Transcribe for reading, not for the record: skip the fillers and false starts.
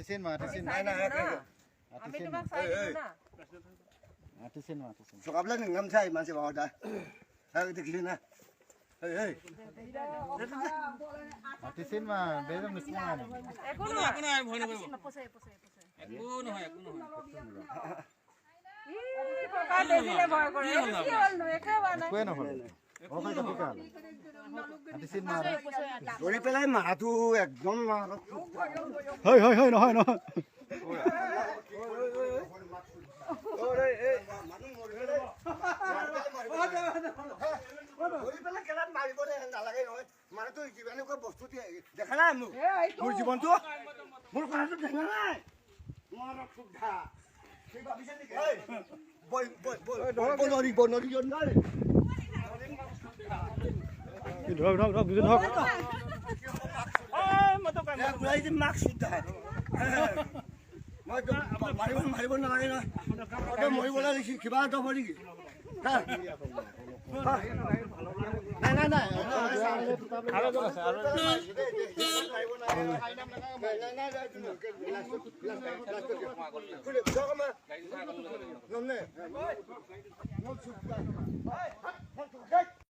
Artisin mah, artisin. আমি তোমাক চাই দিলো না Artisin mah, artisin. Sokaplah ngam sai masih bawa dah. Aku dikira na. Hei. Artisin mah, beda mesti mana? একো নহয় ভয় নকৰিব একো নহয় ই পকা দেখিলে ভয় কৰে কি হল ন একেবাৰে নাই Kue nak hol. Oh kan tapi kan. Artisin mah. Dori pelai mah tu ekdom mah. Hoi no. Mana tu jiwan aku bos tu dia. Dekha na mu. Mur jiwan tu. Mur kana tu dekha na. Mara sudah. Siapa bisa ni? Boy nori yon na. Drop, bisa drop. Mata kan. Ya gulai di mak sudah. Mari na lagi na. Ada moi bola ni kibar tu boli. Ha. Nah. Halo tu. Nah.